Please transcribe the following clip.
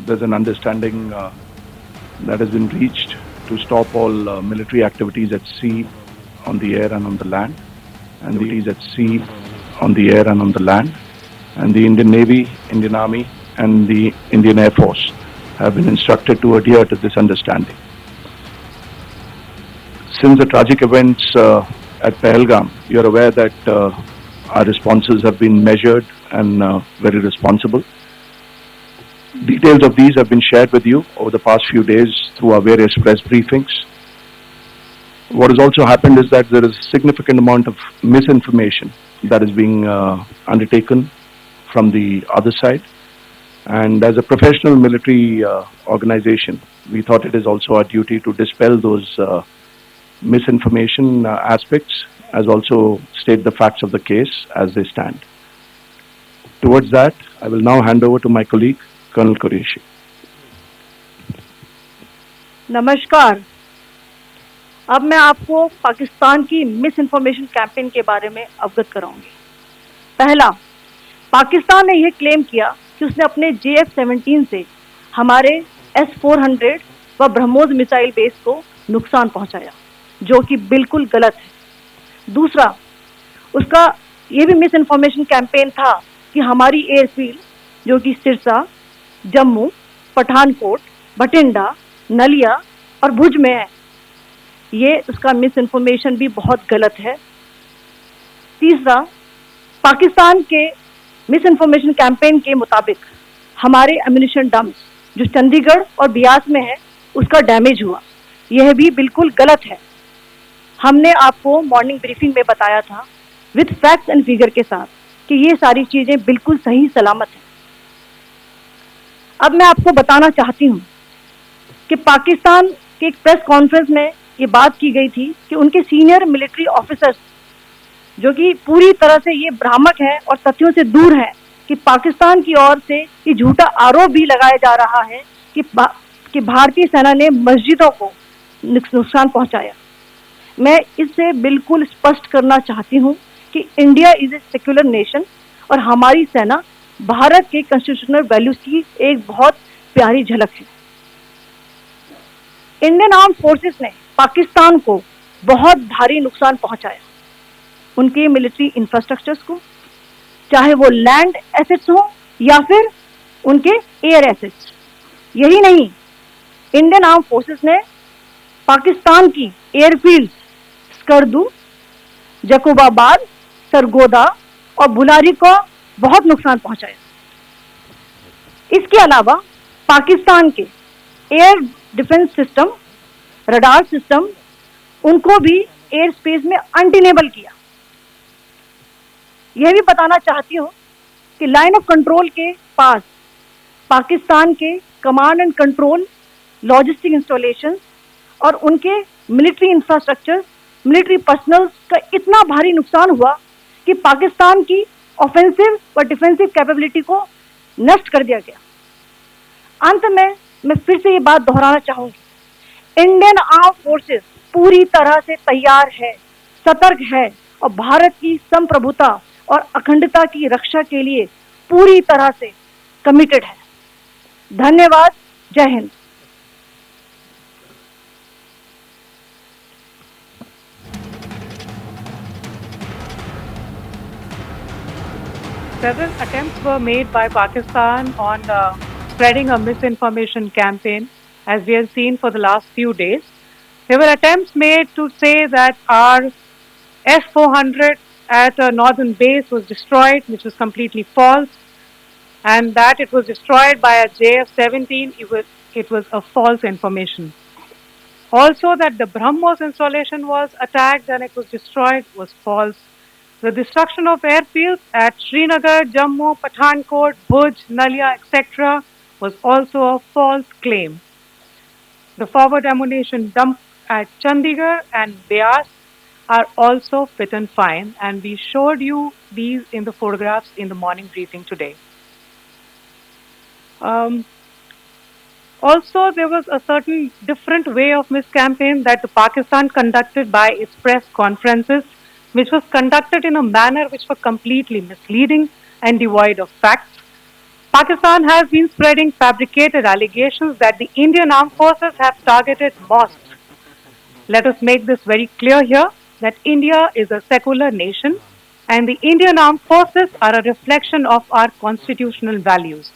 there's an understanding that has been reached to stop all military activities at sea, on the air and on the land, and the Indian Navy, Indian Army, and the Indian Air Force have been instructed to adhere to this understanding. Since the tragic events at Pahalgam, you're aware that our responses have been measured and very responsible. Details of these have been shared with you over the past few days through our various press briefings. What has also happened is that there is a significant amount of misinformation that is being undertaken from the other side. And as a professional military organization, we thought it is also our duty to dispel those misinformation aspects, as also state the facts of the case as they stand. Towards that, I will now hand over to my colleague, Colonel Qureshi. नमस्कार। अब मैं आपको पाकिस्तान की miss information campaign के बारे में अवगत कराऊंगी। पहला, पाकिस्तान ने यह क्लेम किया कि उसने अपने JF-17 से हमारे S-400 व ब्रह्मोस मिसाइल बेस को नुकसान पहुंचाया, जो कि बिल्कुल गलत है। दूसरा, उसका यह भी मिस इन्फॉर्मेशन कैंपेन था कि हमारी एयरफील्ड, जो कि सिरसा, जम्मू, पठानकोट, बठिंडा, नलिया और भुज में है, ये उसका मिस इन्फॉर्मेशन भी बहुत गलत है। तीसरा, पाकिस्तान के मिस इन्फॉर्मेशन कैंपेन के मुताबिक हमारे एम्यूनिशन डम्प्स जो चंडीगढ़ और बियास में है, उसका डैमेज हुआ, यह भी बिल्कुल गलत है। हमने आपको मॉर्निंग ब्रीफिंग में बताया था विद फैक्ट्स एंड फिगर के साथ कि ये सारी चीजें बिल्कुल सही सलामत हैं। अब मैं आपको बताना चाहती हूँ कि पाकिस्तान के एक प्रेस कॉन्फ्रेंस में ये बात की गई थी कि उनके सीनियर मिलिट्री ऑफिसर्स, जो कि पूरी तरह से ये भ्रामक है और तथ्यों से दूर है, कि पाकिस्तान की ओर से ये झूठा आरोप भी लगाया जा रहा है कि भारतीय सेना ने मस्जिदों को नुकसान पहुंचाया। मैं इससे बिल्कुल स्पष्ट करना चाहती हूं कि India is a secular nation और हमारी सेना भारत के कॉन्स्टिट्यूशनल वैल्यूज की एक बहुत प्यारी झलक है। इंडियन आर्म फोर्सेस ने पाकिस्तान को बहुत भारी नुकसान पहुंचाया, उनके मिलिट्री इंफ्रास्ट्रक्चर्स को, चाहे वो लैंड एसेट्स हो या फिर उनके एयर एसेट्स। यही नहीं, इंडियन आर्म फोर्सेस ने पाकिस्तान की एयरफील्ड स्कर्दू, जकोबाबाद, सरगोदा और बुलारी को बहुत नुकसान पहुंचाया। इसके अलावा पाकिस्तान के air defence system, radar system, उनको भी एयर स्पेस में अनटेनेबल किया। यह भी बताना चाहती हूँ कि लाइन ऑफ कंट्रोल के पास पाकिस्तान के command and control, logistic installation और उनके मिलिट्री इंफ्रास्ट्रक्चर, मिलिट्री पर्सनल का इतना भारी नुकसान हुआ कि पाकिस्तान की ऑफेंसिव व डिफेंसिव कैपेबिलिटी को नष्ट कर दिया गया। अंत में मैं फिर से ये बात दोहराना चाहूंगी, इंडियन आर्म फोर्सेस पूरी तरह से तैयार है, सतर्क है और भारत की संप्रभुता और अखंडता की रक्षा के लिए पूरी तरह से कमिटेड है। धन्यवाद। जय Hind. Several attempts were made by Pakistan on spreading a misinformation campaign, as we have seen for the last few days. There were attempts made to say that our S-400 at a northern base was destroyed, which was completely false, and that it was destroyed by a JF-17. It was a false information. Also, that the BrahMos installation was attacked and it was destroyed was false. The destruction of airfields at Srinagar, Jammu, Pathankot, Bhuj, Nalia, etc. was also a false claim. The forward ammunition dump at Chandigarh and Beas are also fit and fine, and we showed you these in the photographs in the morning briefing today. Also, there was a certain different way of miscampaign that Pakistan conducted by its press conferences, which was conducted in a manner which was completely misleading and devoid of facts. Pakistan has been spreading fabricated allegations that the Indian Armed Forces have targeted mosques. Let us make this very clear here that India is a secular nation and the Indian Armed Forces are a reflection of our constitutional values.